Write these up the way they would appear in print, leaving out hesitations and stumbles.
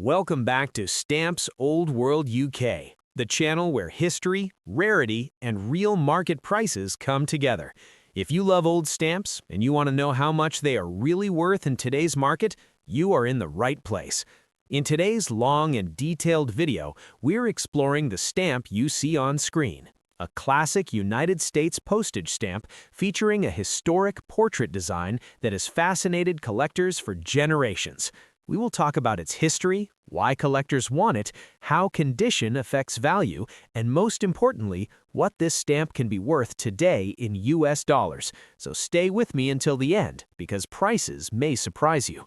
Welcome back to Stamps Old World UK, the channel where history, rarity, and real market prices come together. If you love old stamps and you want to know how much they are really worth in today's market, you are in the right place. In today's long and detailed video, we're exploring the stamp you see on screen, a classic United States postage stamp featuring a historic portrait design that has fascinated collectors for generations. We will talk about its history, why collectors want it, how condition affects value, and most importantly, what this stamp can be worth today in US dollars. So stay with me until the end, because prices may surprise you.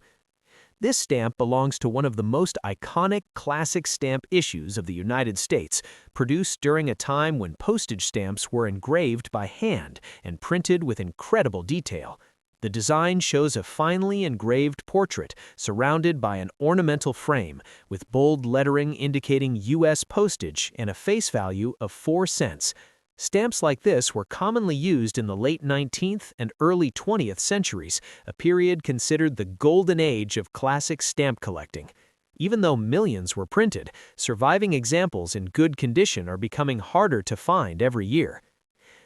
This stamp belongs to one of the most iconic classic stamp issues of the United States, produced during a time when postage stamps were engraved by hand and printed with incredible detail. The design shows a finely engraved portrait surrounded by an ornamental frame with bold lettering indicating U.S. postage and a face value of 4 cents. Stamps like this were commonly used in the late 19th and early 20th centuries, a period considered the golden age of classic stamp collecting. Even though millions were printed, surviving examples in good condition are becoming harder to find every year.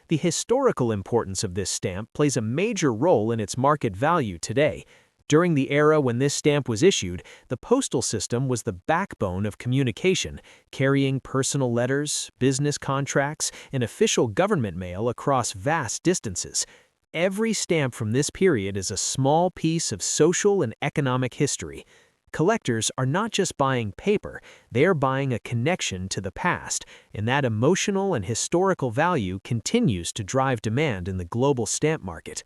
The historical importance of this stamp plays a major role in its market value today. During the era when this stamp was issued, the postal system was the backbone of communication, carrying personal letters, business contracts, and official government mail across vast distances. Every stamp from this period is a small piece of social and economic history. Collectors are not just buying paper, they are buying a connection to the past, and that emotional and historical value continues to drive demand in the global stamp market.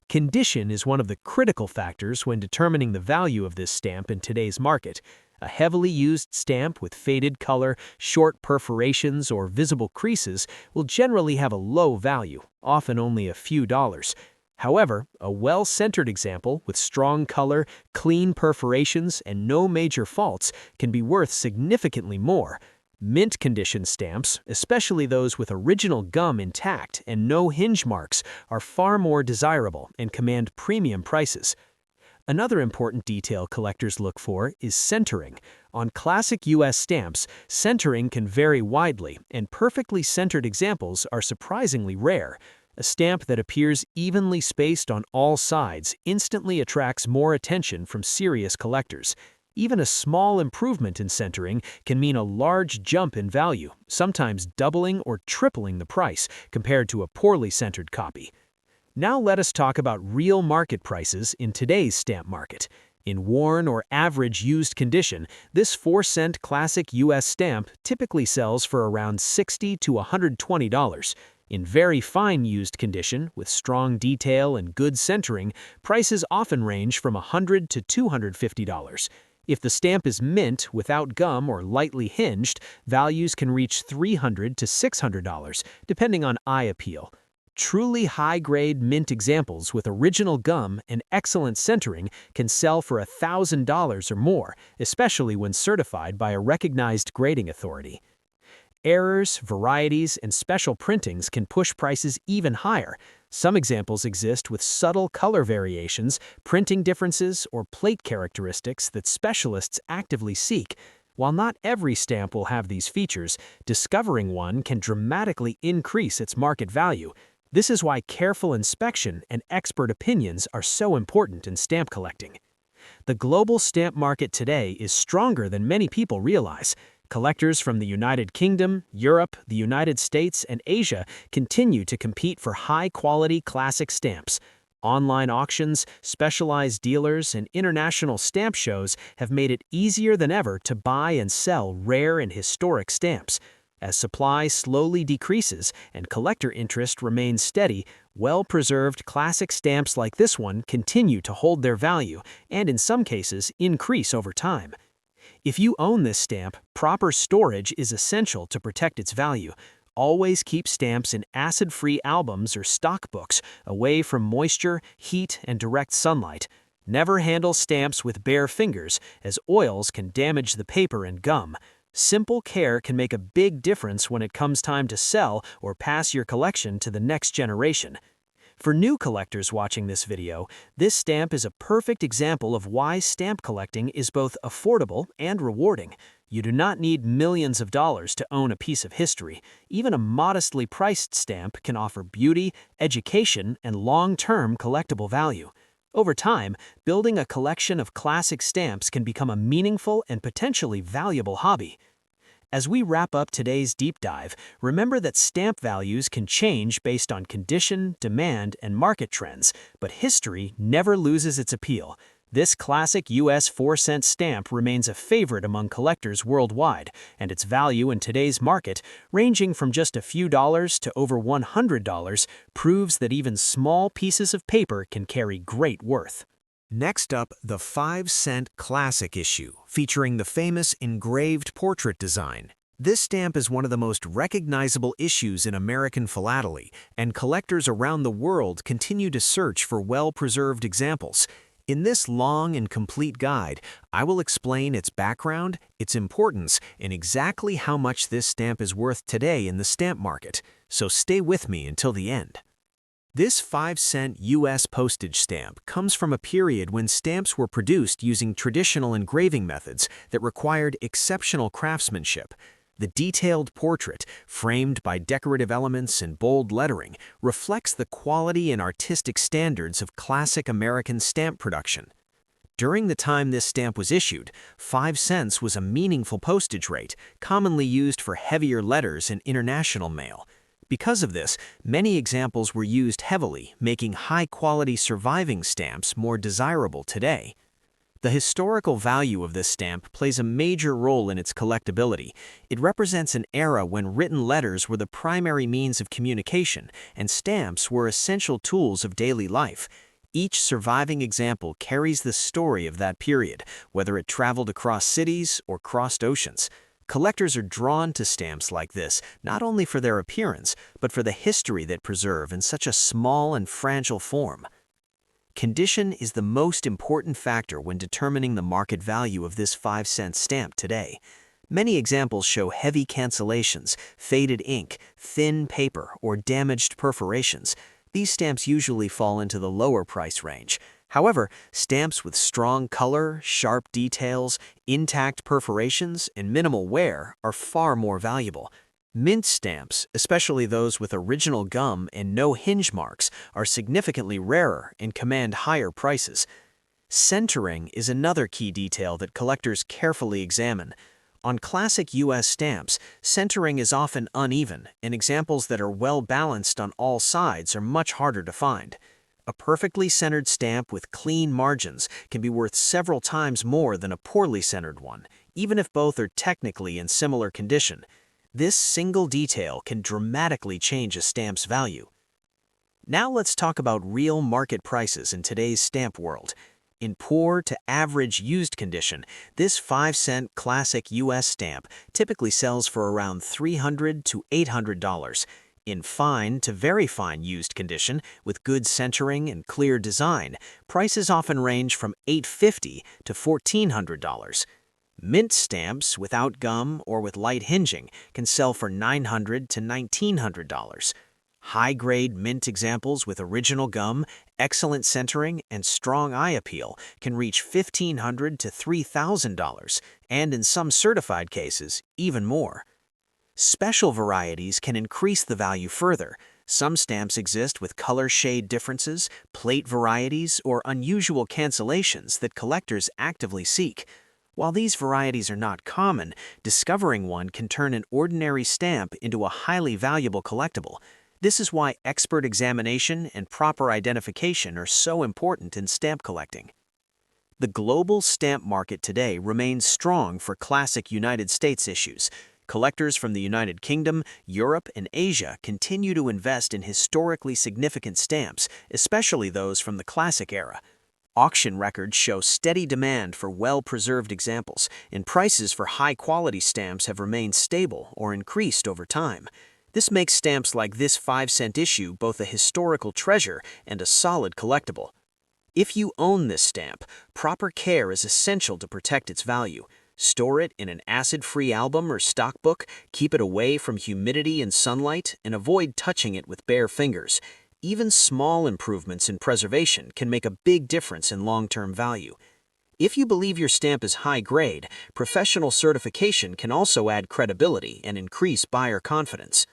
Condition is one of the critical factors when determining the value of this stamp in today's market. A heavily used stamp with faded color, short perforations, or visible creases will generally have a low value, often only a few dollars. However, a well-centered example with strong color, clean perforations, and no major faults can be worth significantly more. Mint condition stamps, especially those with original gum intact and no hinge marks, are far more desirable and command premium prices. Another important detail collectors look for is centering. On classic U.S. stamps, centering can vary widely, and perfectly centered examples are surprisingly rare. A stamp that appears evenly spaced on all sides instantly attracts more attention from serious collectors. Even a small improvement in centering can mean a large jump in value, sometimes doubling or tripling the price compared to a poorly centered copy. Now let us talk about real market prices in today's stamp market. In worn or average used condition, this 4-cent classic U.S. stamp typically sells for around $60 to $120. In very fine used condition, with strong detail and good centering, prices often range from $100 to $250. If the stamp is mint without gum or lightly hinged, values can reach $300 to $600, depending on eye appeal. Truly high-grade mint examples with original gum and excellent centering can sell for $1,000 or more, especially when certified by a recognized grading authority. Errors, varieties, and special printings can push prices even higher. Some examples exist with subtle color variations, printing differences, or plate characteristics that specialists actively seek. While not every stamp will have these features, discovering one can dramatically increase its market value. This is why careful inspection and expert opinions are so important in stamp collecting. The global stamp market today is stronger than many people realize. Collectors from the United Kingdom, Europe, the United States, and Asia continue to compete for high-quality classic stamps. Online auctions, specialized dealers, and international stamp shows have made it easier than ever to buy and sell rare and historic stamps. As supply slowly decreases and collector interest remains steady, well-preserved classic stamps like this one continue to hold their value and, in some cases, increase over time. If you own this stamp, proper storage is essential to protect its value. Always keep stamps in acid-free albums or stock books, away from moisture, heat, and direct sunlight. Never handle stamps with bare fingers, as oils can damage the paper and gum. Simple care can make a big difference when it comes time to sell or pass your collection to the next generation. For new collectors watching this video, this stamp is a perfect example of why stamp collecting is both affordable and rewarding. You do not need millions of dollars to own a piece of history. Even a modestly priced stamp can offer beauty, education, and long-term collectible value. Over time, building a collection of classic stamps can become a meaningful and potentially valuable hobby. As we wrap up today's deep dive, remember that stamp values can change based on condition, demand, and market trends, but history never loses its appeal. This classic US 4-cent stamp remains a favorite among collectors worldwide, and its value in today's market, ranging from just a few dollars to over $100, proves that even small pieces of paper can carry great worth. Next up, the 5-cent classic issue, featuring the famous engraved portrait design. This stamp is one of the most recognizable issues in American philately, and collectors around the world continue to search for well-preserved examples. In this long and complete guide, I will explain its background, its importance, and exactly how much this stamp is worth today in the stamp market. So stay with me until the end. This 5-cent US postage stamp comes from a period when stamps were produced using traditional engraving methods that required exceptional craftsmanship. The detailed portrait, framed by decorative elements and bold lettering, reflects the quality and artistic standards of classic American stamp production. During the time this stamp was issued, 5 cents was a meaningful postage rate, commonly used for heavier letters in international mail. Because of this, many examples were used heavily, making high-quality surviving stamps more desirable today. The historical value of this stamp plays a major role in its collectability. It represents an era when written letters were the primary means of communication, and stamps were essential tools of daily life. Each surviving example carries the story of that period, whether it traveled across cities or crossed oceans. Collectors are drawn to stamps like this, not only for their appearance, but for the history they preserve in such a small and fragile form. Condition is the most important factor when determining the market value of this 5-cent stamp today. Many examples show heavy cancellations, faded ink, thin paper, or damaged perforations. These stamps usually fall into the lower price range. However, stamps with strong color, sharp details, intact perforations, and minimal wear are far more valuable. Mint stamps, especially those with original gum and no hinge marks, are significantly rarer and command higher prices. Centering is another key detail that collectors carefully examine. On classic US stamps, centering is often uneven, and examples that are well balanced on all sides are much harder to find. A perfectly centered stamp with clean margins can be worth several times more than a poorly centered one, even if both are technically in similar condition. This single detail can dramatically change a stamp's value. Now let's talk about real market prices in today's stamp world. In poor to average used condition, this 5-cent classic US stamp typically sells for around $300 to $800. In fine to very fine used condition, with good centering and clear design, prices often range from $850 to $1,400. Mint stamps without gum or with light hinging can sell for $900 to $1,900. High-grade mint examples with original gum, excellent centering, and strong eye appeal can reach $1,500 to $3,000, and in some certified cases, even more. Special varieties can increase the value further. Some stamps exist with color shade differences, plate varieties, or unusual cancellations that collectors actively seek. While these varieties are not common, discovering one can turn an ordinary stamp into a highly valuable collectible. This is why expert examination and proper identification are so important in stamp collecting. The global stamp market today remains strong for classic United States issues. Collectors from the United Kingdom, Europe, and Asia continue to invest in historically significant stamps, especially those from the classic era. Auction records show steady demand for well-preserved examples, and prices for high-quality stamps have remained stable or increased over time. This makes stamps like this 5-cent issue both a historical treasure and a solid collectible. If you own this stamp, proper care is essential to protect its value. Store it in an acid-free album or stockbook, keep it away from humidity and sunlight, and avoid touching it with bare fingers. even small improvements in preservation can make a big difference in long-term value. If you believe your stamp is high grade, professional certification can also add credibility and increase buyer confidence.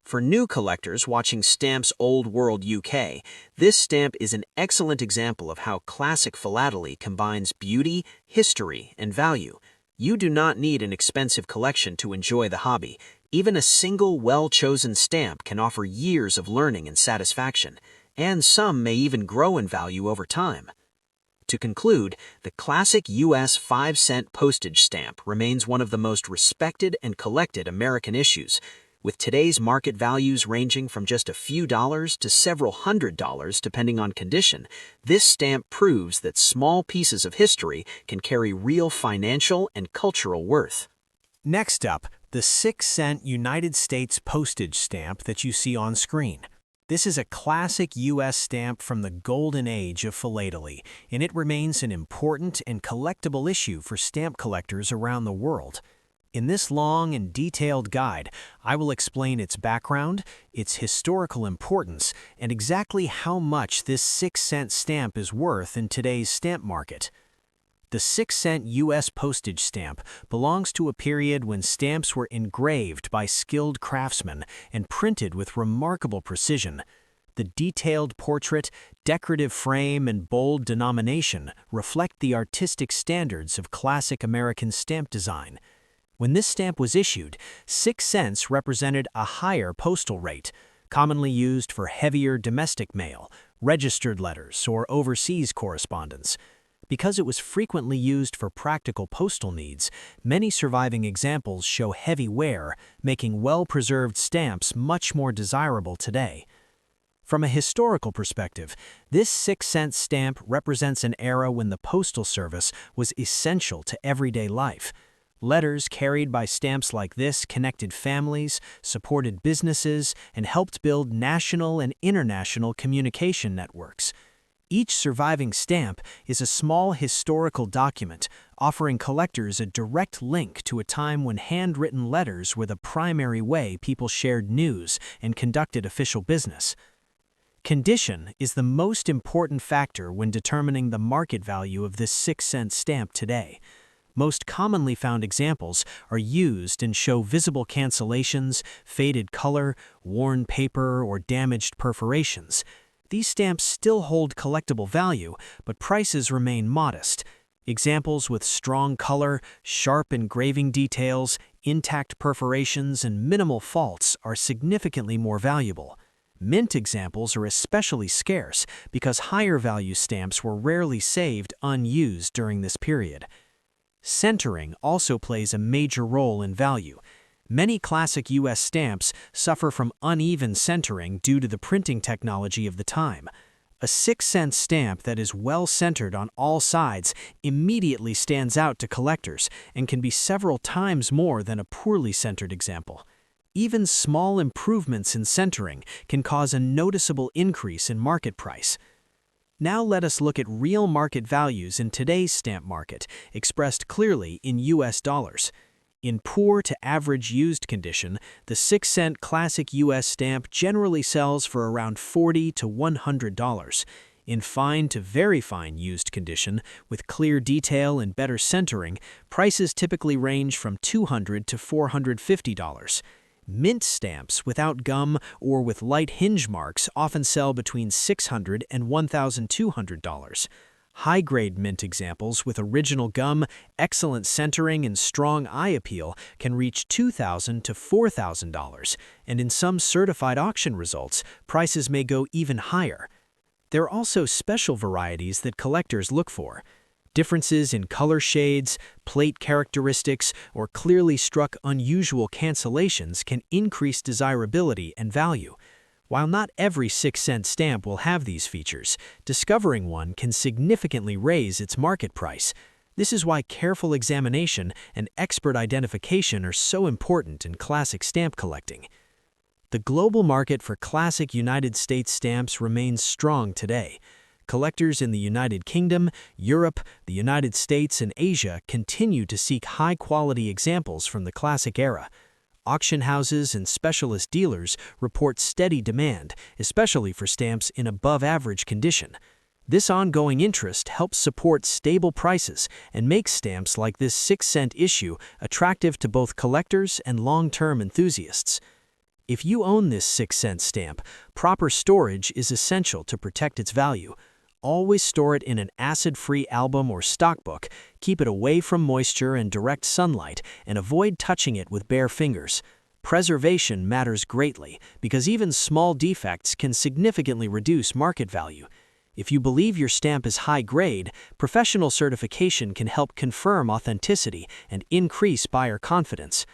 For new collectors watching Stamps Old World UK, this stamp is an excellent example of how classic philately combines beauty, history, and value. You do not need an expensive collection to enjoy the hobby. Even a single well-chosen stamp can offer years of learning and satisfaction, and some may even grow in value over time. To conclude, the classic U.S. 5-cent postage stamp remains one of the most respected and collected American issues. With today's market values ranging from just a few dollars to several $100s depending on condition, this stamp proves that small pieces of history can carry real financial and cultural worth. Next up, the 6-cent United States postage stamp that you see on screen. This is a classic U.S. stamp from the golden age of philately, and it remains an important and collectible issue for stamp collectors around the world. In this long and detailed guide, I will explain its background, its historical importance, and exactly how much this 6-cent stamp is worth in today's stamp market. The 6-cent U.S. postage stamp belongs to a period when stamps were engraved by skilled craftsmen and printed with remarkable precision. The detailed portrait, decorative frame, and bold denomination reflect the artistic standards of classic American stamp design. When this stamp was issued, 6 cents represented a higher postal rate, commonly used for heavier domestic mail, registered letters, or overseas correspondence. Because it was frequently used for practical postal needs, many surviving examples show heavy wear, making well-preserved stamps much more desirable today. From a historical perspective, this 6-cent stamp represents an era when the postal service was essential to everyday life. Letters carried by stamps like this connected families, supported businesses, and helped build national and international communication networks. Each surviving stamp is a small historical document, offering collectors a direct link to a time when handwritten letters were the primary way people shared news and conducted official business. Condition is the most important factor when determining the market value of this 6-cent stamp today. Most commonly found examples are used and show visible cancellations, faded color, worn paper, or damaged perforations. These stamps still hold collectible value, but prices remain modest. Examples with strong color, sharp engraving details, intact perforations, and minimal faults are significantly more valuable. Mint examples are especially scarce because higher value stamps were rarely saved unused during this period. Centering also plays a major role in value. Many classic U.S. stamps suffer from uneven centering due to the printing technology of the time. A 6-cent stamp that is well centered on all sides immediately stands out to collectors and can be several times more than a poorly centered example. Even small improvements in centering can cause a noticeable increase in market price. Now let us look at real market values in today's stamp market, expressed clearly in U.S. dollars. In poor to average used condition, the 6-cent classic U.S. stamp generally sells for around $40 to $100. In fine to very fine used condition, with clear detail and better centering, prices typically range from $200 to $450. Mint stamps without gum or with light hinge marks often sell between $600 and $1,200. High-grade mint examples with original gum, excellent centering, and strong eye appeal can reach $2,000 to $4,000, and in some certified auction results, prices may go even higher. There are also special varieties that collectors look for. Differences in color shades, plate characteristics, or clearly struck unusual cancellations can increase desirability and value. While not every 6-cent stamp will have these features, discovering one can significantly raise its market price. This is why careful examination and expert identification are so important in classic stamp collecting. The global market for classic United States stamps remains strong today. Collectors in the United Kingdom, Europe, the United States, and Asia continue to seek high-quality examples from the classic era. Auction houses and specialist dealers report steady demand, especially for stamps in above-average condition. This ongoing interest helps support stable prices and makes stamps like this 6-cent issue attractive to both collectors and long-term enthusiasts. If you own this 6-cent stamp, proper storage is essential to protect its value. Always store it in an acid-free album or stockbook, keep it away from moisture and direct sunlight, and avoid touching it with bare fingers. Preservation matters greatly because even small defects can significantly reduce market value. If you believe your stamp is high grade, professional certification can help confirm authenticity and increase buyer confidence.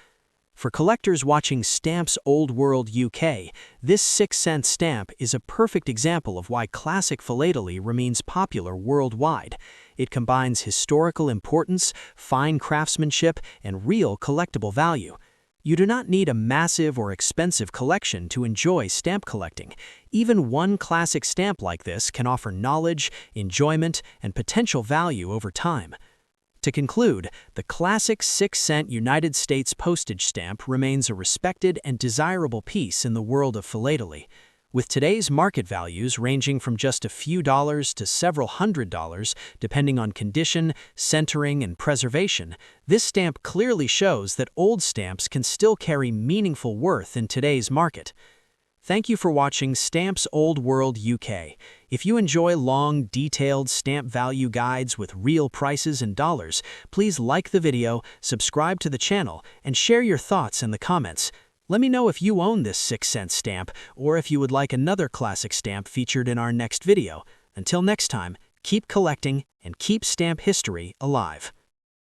For collectors watching Stamps Old World UK, this 6-cent stamp is a perfect example of why classic philately remains popular worldwide. It combines historical importance, fine craftsmanship, and real collectible value. You do not need a massive or expensive collection to enjoy stamp collecting. Even one classic stamp like this can offer knowledge, enjoyment, and potential value over time. To conclude, the classic 6-cent United States postage stamp remains a respected and desirable piece in the world of philately. With today's market values ranging from just a few dollars to several $100s, depending on condition, centering, and preservation, this stamp clearly shows that old stamps can still carry meaningful worth in today's market. Thank you for watching Stamps Old World UK. If you enjoy long, detailed stamp value guides with real prices and dollars, please like the video, subscribe to the channel, and share your thoughts in the comments. Let me know if you own this 6-cent stamp or if you would like another classic stamp featured in our next video. Until next time, keep collecting and keep stamp history alive.